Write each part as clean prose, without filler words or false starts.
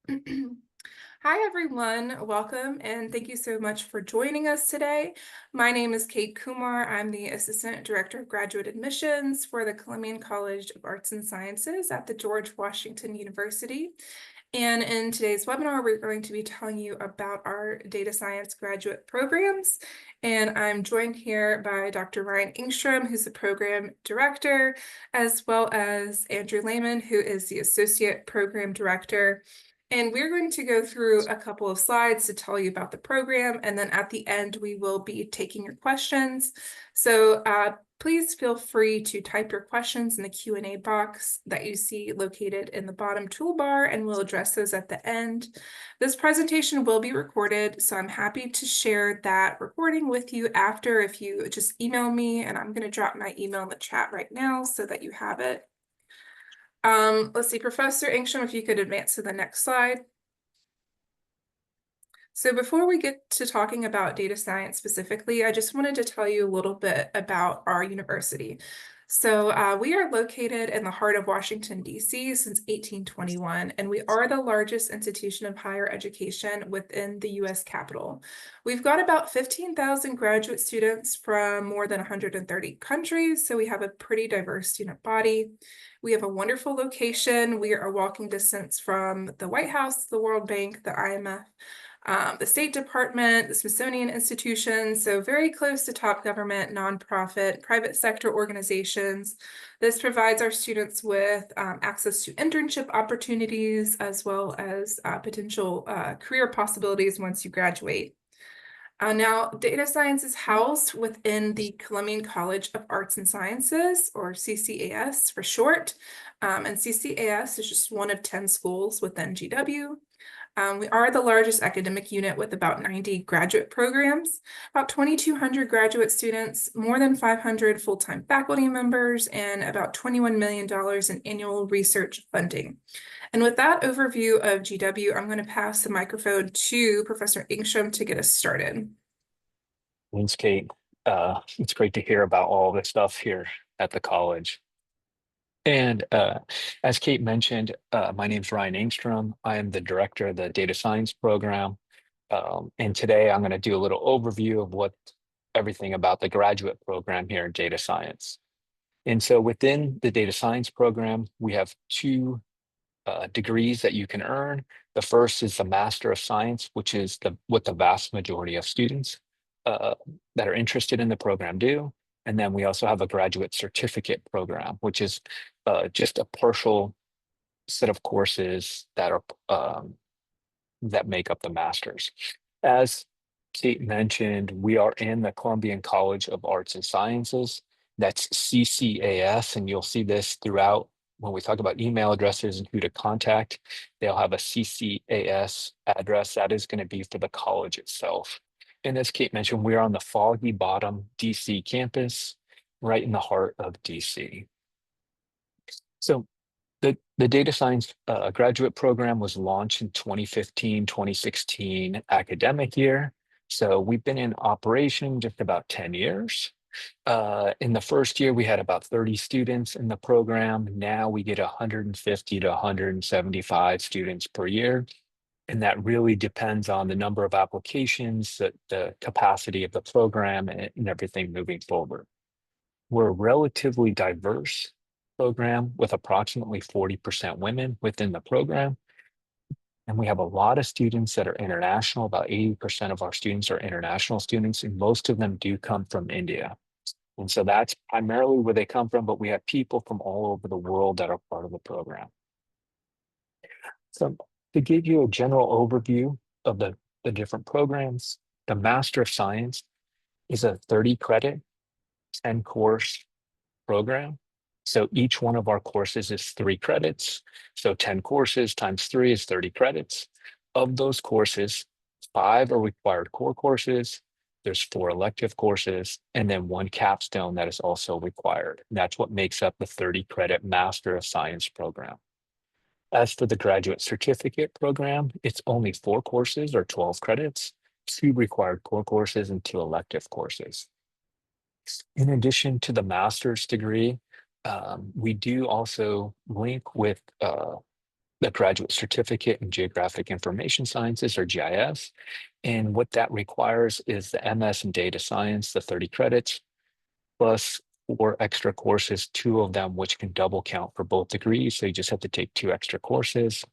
Hi, everyone. Welcome, and thank you so much for joining us today. My name is Kate Kumar. I'm the Assistant Director of Graduate Admissions for the Columbian College of Arts and Sciences at the George Washington University. And in today's webinar, we're going to be telling you about our data science graduate programs. And I'm joined here by Dr. Ryan Engstrom, who's the program director, as well as Andrew Lehman, who is the associate program director. And we're going to go through a couple of slides to tell you about the program. And then at the end, we will be taking your questions. So please feel free to type your questions in the Q&A box that you see located in the bottom toolbar, and we'll address those at the end. This presentation will be recorded, so I'm happy to share that recording with you after if you just email me, and I'm going to drop my email in the chat right now so that you have it. Let's see, Professor Engstrom, if you could advance to the next slide. So before we get to talking about data science specifically, I just wanted to tell you a little bit about our university. So we are located in the heart of Washington, D.C. since 1821, and we are the largest institution of higher education within the U.S. Capitol. We've got about 15,000 graduate students from more than 130 countries, so we have a pretty diverse student body. We have a wonderful location. We are a walking distance from the White House, the World Bank, the IMF, the State Department, the Smithsonian Institution, so very close to top government, nonprofit, private sector organizations. This provides our students with access to internship opportunities as well as potential career possibilities once you graduate. Now, data science is housed within the Columbian College of Arts and Sciences, or CCAS for short. And CCAS is just one of 10 schools within GW. We are the largest academic unit with about 90 graduate programs, about 2,200 graduate students, more than 500 full-time faculty members, and about $21 million in annual research funding. And with that overview of GW, I'm going to pass the microphone to Professor Engstrom to get us started. Thanks, Kate. It's great to hear about all this stuff here at the college. And as Kate mentioned, my name is Ryan Engstrom. I am the director of the data science program. And today I'm going to do a little overview of everything about the graduate program here in data science. And so within the data science program, we have two degrees that you can earn. The first is the Master of Science, which is what the vast majority of students uh, that are interested in the program do. And then we also have a graduate certificate program, which is just a partial set of courses that make up the master's. As Kate mentioned, we are in the Columbian College of Arts and Sciences. That's CCAS, and you'll see this throughout when we talk about email addresses and who to contact. They'll have a CCAS address that is going to be for the college itself. And as Kate mentioned, we're on the Foggy Bottom DC campus, right in the heart of DC. So the data science graduate program was launched in 2015, 2016 academic year. So we've been in operation just about 10 years. In the first year, we had about 30 students in the program. Now we get 150 to 175 students per year. And that really depends on the number of applications, the capacity of the program, and everything moving forward. We're a relatively diverse program with approximately 40% women within the program. And we have a lot of students that are international. About 80% of our students are international students, and most of them do come from India. And so that's primarily where they come from, but we have people from all over the world that are part of the program. So to give you a general overview of the different programs, the Master of Science is a 30 credit, 10 course program. So each one of our courses is 3 credits. So 10 courses times 3 is 30 credits. Of those courses, 5 are required core courses. There's 4 elective courses, and then 1 capstone that is also required. And that's what makes up the 30 credit Master of Science program. As for the graduate certificate program, it's only 4 courses or 12 credits, 2 required core courses and 2 elective courses. In addition to the master's degree, we do also link with the Graduate Certificate in Geographic Information Sciences, or GIS. And what that requires is the MS in Data Science, the 30 credits, plus 4 extra courses, 2 of them which can double count for both degrees. So you just have to take 2 extra courses.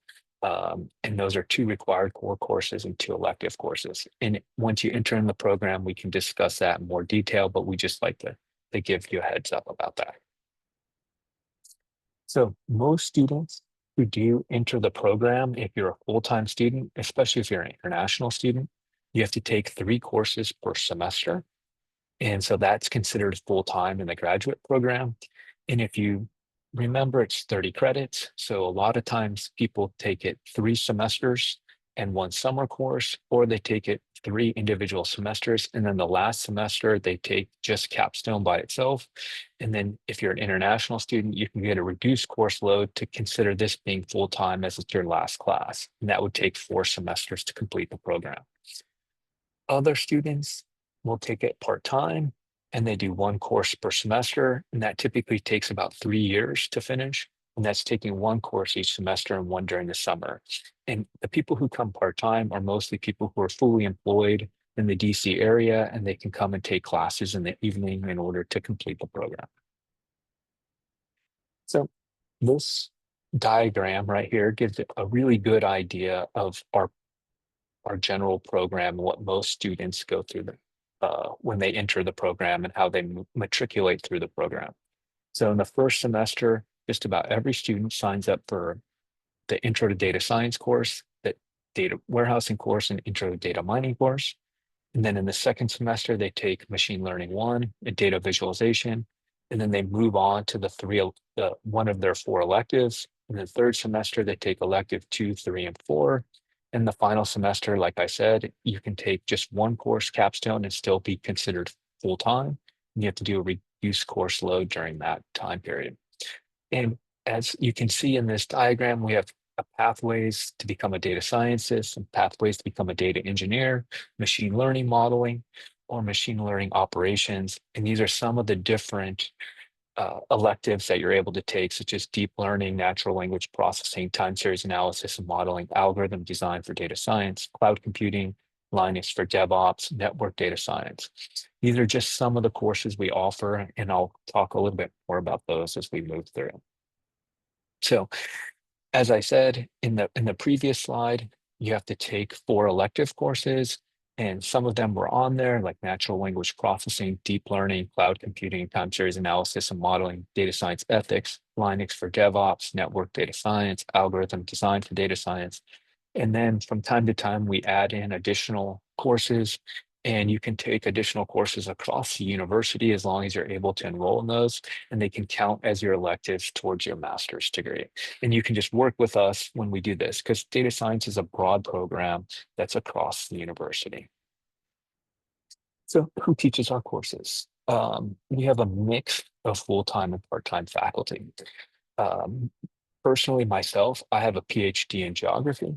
And those are 2 required core courses and 2 elective courses. And once you enter in the program, we can discuss that in more detail, but we just like to give you a heads up about that. So most students who do enter the program, if you're a full-time student, especially if you're an international student, you have to take 3 courses per semester. And so that's considered full-time in the graduate program. And if you remember, it's 30 credits. So a lot of times people take it 3 semesters and 1 summer course, or they take it 3 individual semesters. And then the last semester, they take just capstone by itself. And then if you're an international student, you can get a reduced course load to consider this being full-time as it's your last class. And that would take 4 semesters to complete the program. Other students will take it part-time and they do 1 course per semester. And that typically takes about 3 years to finish. And that's taking 1 course each semester and 1 during the summer. And the people who come part-time are mostly people who are fully employed in the DC area, and they can come and take classes in the evening in order to complete the program. So this diagram right here gives a really good idea of our general program, what most students go through when they enter the program and how they matriculate through the program. So in the first semester, just about every student signs up for the Intro to Data Science course, the Data Warehousing course, and Intro to Data Mining course. And then in the second semester, they take Machine Learning 1 and Data Visualization. And then they move on to one of their 4 electives. In the third semester, they take elective 2, 3, and 4. In the final semester, like I said, you can take just 1 course capstone and still be considered full-time. You have to do a reduced course load during that time period. And as you can see in this diagram, we have pathways to become a data scientist and pathways to become a data engineer, machine learning modeling, or machine learning operations. And these are some of the different electives that you're able to take, such as deep learning, natural language processing, time series analysis and modeling, algorithm design for data science, cloud computing, Linux for DevOps, network data science. These are just some of the courses we offer, and I'll talk a little bit more about those as we move through. So as I said in the previous slide, you have to take 4 elective courses, and some of them were on there, like natural language processing, deep learning, cloud computing, time series analysis and modeling, data science ethics, Linux for DevOps, network data science, algorithm design for data science. And then from time to time, we add in additional courses, and you can take additional courses across the university as long as you're able to enroll in those, and they can count as your electives towards your master's degree. And you can just work with us when we do this, because data science is a broad program that's across the university. So who teaches our courses? We have a mix of full-time and part-time faculty. Personally, myself, I have a PhD in geography.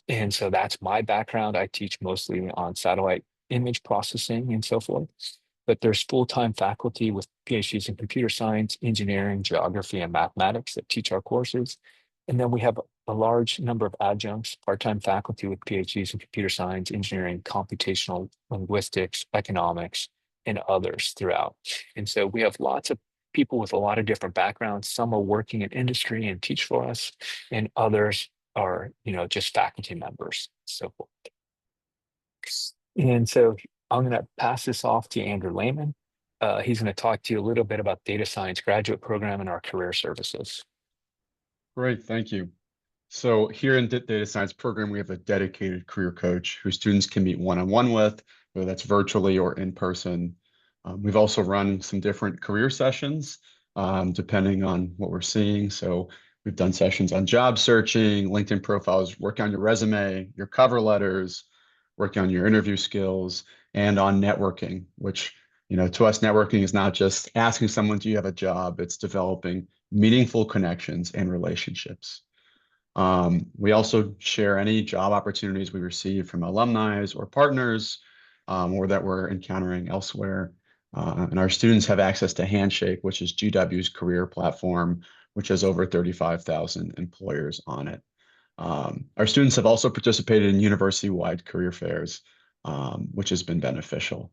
And so that's my background. I teach mostly on satellite image processing and so forth. But there's full-time faculty with PhDs in computer science, engineering, geography, and mathematics that teach our courses. And then we have a large number of adjuncts, part-time faculty with PhDs in computer science, engineering, computational linguistics, economics, and others throughout. And so we have lots of people with a lot of different backgrounds. Some are working in industry and teach for us, and others are, just faculty members, so forth. And so I'm going to pass this off to Andrew Lehman. He's going to talk to you a little bit about data science graduate program and our career services. Great, thank you. So here in the data science program, we have a dedicated career coach who students can meet one-on-one with, whether that's virtually or in person. We've also run some different career sessions depending on what we're seeing. So we've done sessions on job searching, LinkedIn profiles, work on your resume, your cover letters, working on your interview skills, and on networking, which, to us, networking is not just asking someone, do you have a job? It's developing meaningful connections and relationships. We also share any job opportunities we receive from alumni or partners or that we're encountering elsewhere. And our students have access to Handshake, which is GW's career platform, which has over 35,000 employers on it. Our students have also participated in university-wide career fairs, which has been beneficial.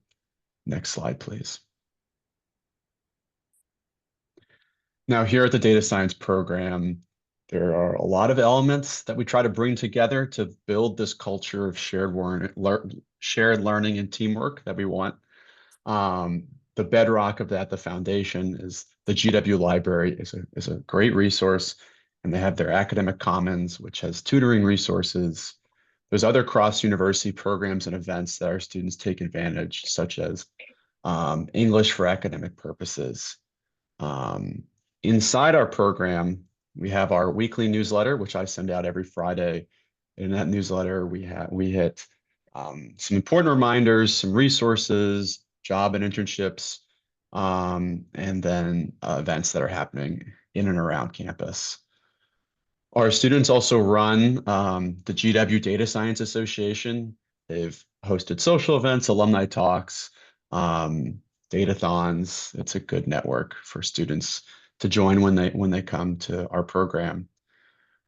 Next slide, please. Now, here at the data science program, there are a lot of elements that we try to bring together to build this culture of shared learning and teamwork that we want. The bedrock of that, the foundation, is the GW Library is a great resource, and they have their Academic Commons, which has tutoring resources. There's other cross-university programs and events that our students take advantage, such as English for academic purposes. Inside our program, we have our weekly newsletter, which I send out every Friday. In that newsletter, we hit some important reminders, some resources, job and internships, and then events that are happening in and around campus. Our students also run the GW Data Science Association. They've hosted social events, alumni talks, datathons. It's a good network for students to join when they come to our program.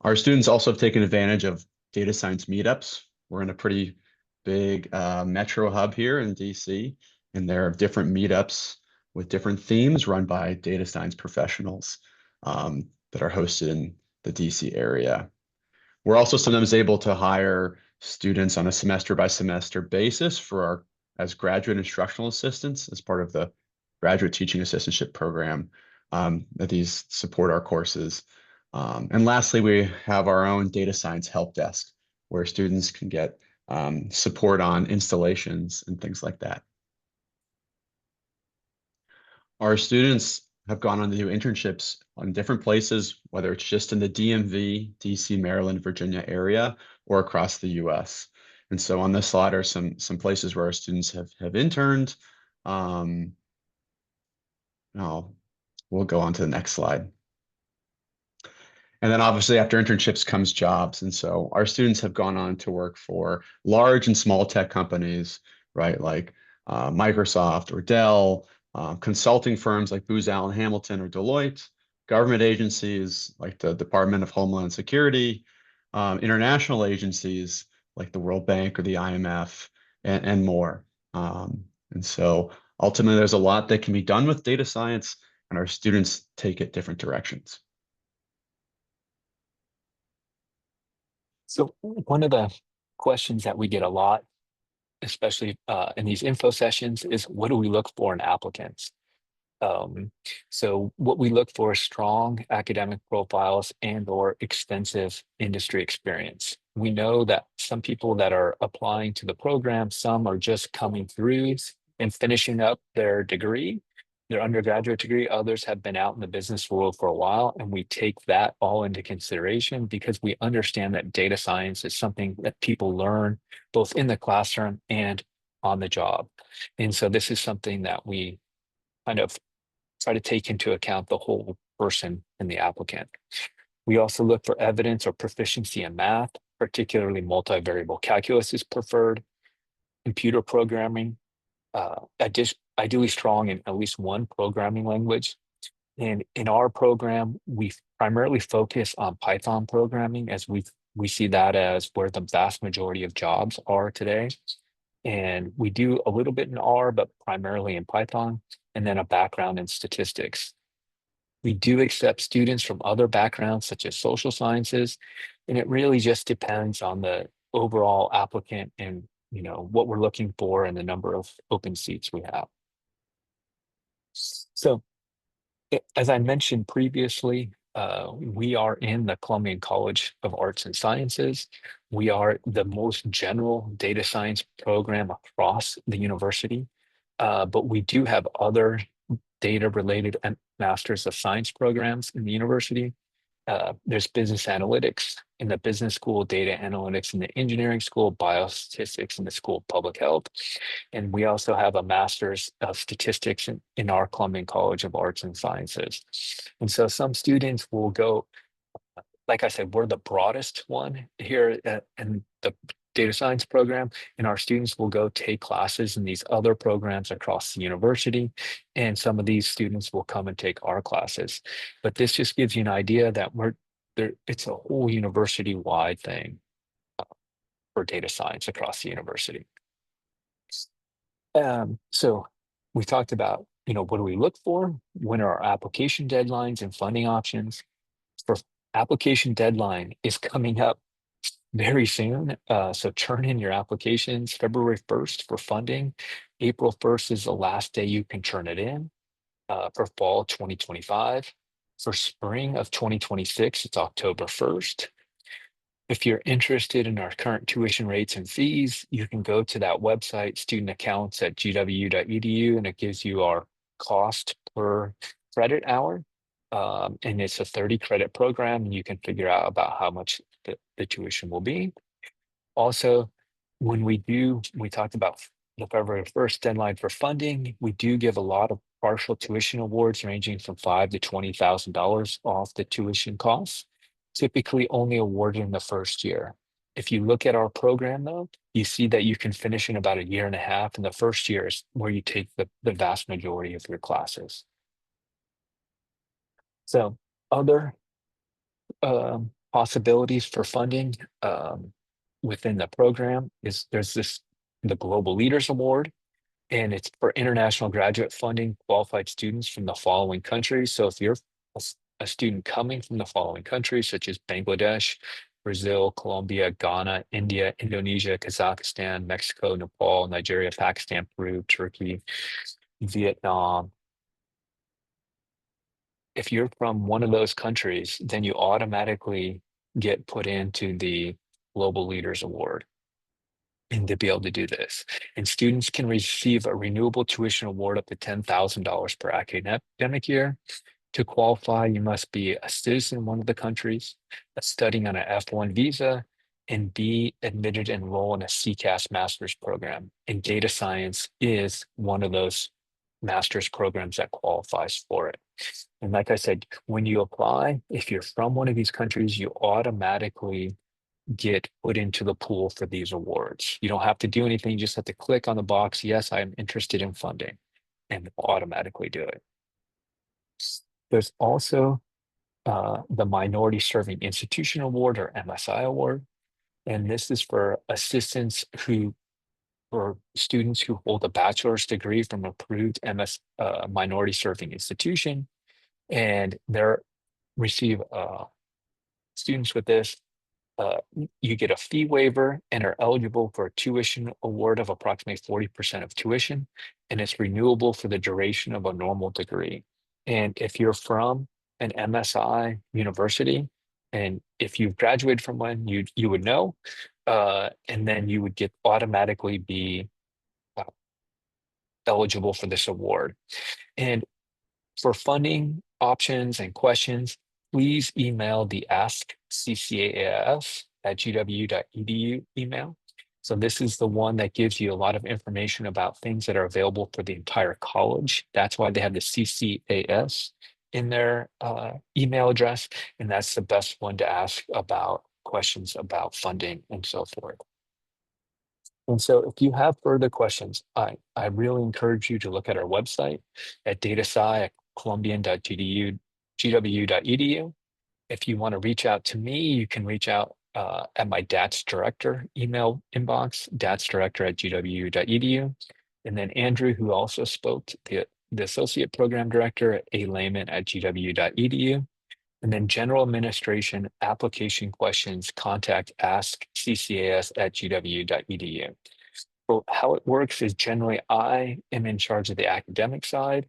Our students also have taken advantage of data science meetups. We're in a pretty big metro hub here in DC, and there are different meetups with different themes run by data science professionals that are hosted in the DC area. We're also sometimes able to hire students on a semester by semester basis as graduate instructional assistants as part of the graduate teaching assistantship program that these support our courses. And lastly, we have our own data science help desk where students can get support on installations and things like that. Our students have gone on to do internships on different places, whether it's just in the DMV, DC, Maryland, Virginia area, or across the US. And so on this slide are some places where our students have interned. We'll go on to the next slide. And then obviously after internships comes jobs. And so our students have gone on to work for large and small tech companies, right? Like Microsoft or Dell, consulting firms like Booz Allen Hamilton or Deloitte, government agencies like the Department of Homeland Security, international agencies like the World Bank or the IMF, and more. And so ultimately, there's a lot that can be done with data science, and our students take it different directions. So one of the questions that we get a lot, especially in these info sessions, is what do we look for in applicants? So what we look for is strong academic profiles and/or extensive industry experience. We know that some people that are applying to the program, some are just coming through and finishing up their degree, their undergraduate degree. Others have been out in the business world for a while, and we take that all into consideration because we understand that data science is something that people learn both in the classroom and on the job. And so this is something that we kind of try to take into account the whole person and the applicant. We also look for evidence or proficiency in math, particularly multivariable calculus is preferred, computer programming, ideally strong in at least one programming language. And in our program, we primarily focus on Python programming as we see that as where the vast majority of jobs are today. And we do a little bit in R, but primarily in Python, and then a background in statistics. We do accept students from other backgrounds such as social sciences, and it really just depends on the overall applicant and what we're looking for and the number of open seats we have. So as I mentioned previously, we are in the Columbian College of Arts and Sciences. We are the most general data science program across the university, but we do have other data-related and Masters of Science programs in the university. There's business analytics in the business school, data analytics in the engineering school, biostatistics in the School of Public Health. And we also have a master's of statistics in our Columbian College of Arts and Sciences. And so some students will go, like I said, we're the broadest one here, and the data science program, and our students will go take classes in these other programs across the university. And some of these students will come and take our classes. But this just gives you an idea that we're there, it's a whole university-wide thing for data science across the university. So we talked about, what do we look for? When are our application deadlines and funding options? For application deadline is coming up very soon. So turn in your applications February 1st for funding. April 1st is the last day you can turn it in for fall 2025. For spring of 2026, it's October 1st. If you're interested in our current tuition rates and fees, you can go to that website, studentaccounts.gwu.edu, and it gives you our cost per credit hour. And it's a 30 credit program, and you can figure out about how much the tuition will be. Also, when we talked about the February 1st deadline for funding, we do give a lot of partial tuition awards ranging from $5,000 to $20,000 off the tuition costs, typically only awarded in the first year. If you look at our program though, you see that you can finish in about a year and a half, and the first year is where you take the vast majority of your classes. So other possibilities for funding within the program is there's the Global Leaders Award, and it's for international graduate funding qualified students from the following countries. So if you're a student coming from the following countries, such as Bangladesh, Brazil, Colombia, Ghana, India, Indonesia, Kazakhstan, Mexico, Nepal, Nigeria, Pakistan, Peru, Turkey, Vietnam. If you're from one of those countries, then you automatically get put into the Global Leaders Award. And to be able to do this, and students can receive a renewable tuition award up to $10,000 per academic year. To qualify, you must be a citizen in one of the countries, studying on an F1 visa, and be admitted to enroll in a CCAS master's program. And data science is one of those master's programs that qualifies for it. And like I said, when you apply, if you're from one of these countries, you automatically get put into the pool for these awards. You don't have to do anything, you just have to click on the box, yes, I'm interested in funding, and automatically do it. There's also the Minority Serving Institution Award, or MSI Award. And this is for assistants for students who hold a bachelor's degree from approved minority serving institution. And they're receive students with this, you get a fee waiver and are eligible for a tuition award of approximately 40% of tuition, and it's renewable for the duration of a normal degree. And if you're from an MSI university, and if you've graduated from one, you would know, and then you would get automatically be eligible for this award. And for funding options and questions, please email the askccaas@gwu.edu email. So this is the one that gives you a lot of information about things that are available for the entire college. That's why they have the CCAS in their email address, and that's the best one to ask about questions about funding and so forth. And so if you have further questions, I really encourage you to look at our website at datasci@columbian.gwu.edu. If you want to reach out to me, you can reach out at my DATS Director email inbox, datsdirector@gwu.edu. And then Andrew, who also spoke, the Associate Program Director at alayman@gwu.edu. And then general administration application questions, contact askccas@gwu.edu. So how it works is generally I am in charge of the academic side,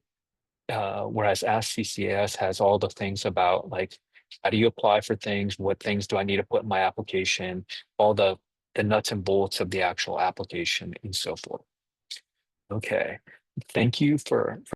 whereas Ask CCAS has all the things about, like, how do you apply for things? What things do I need to put in my application? All the nuts and bolts of the actual application and so forth. Okay, thank you for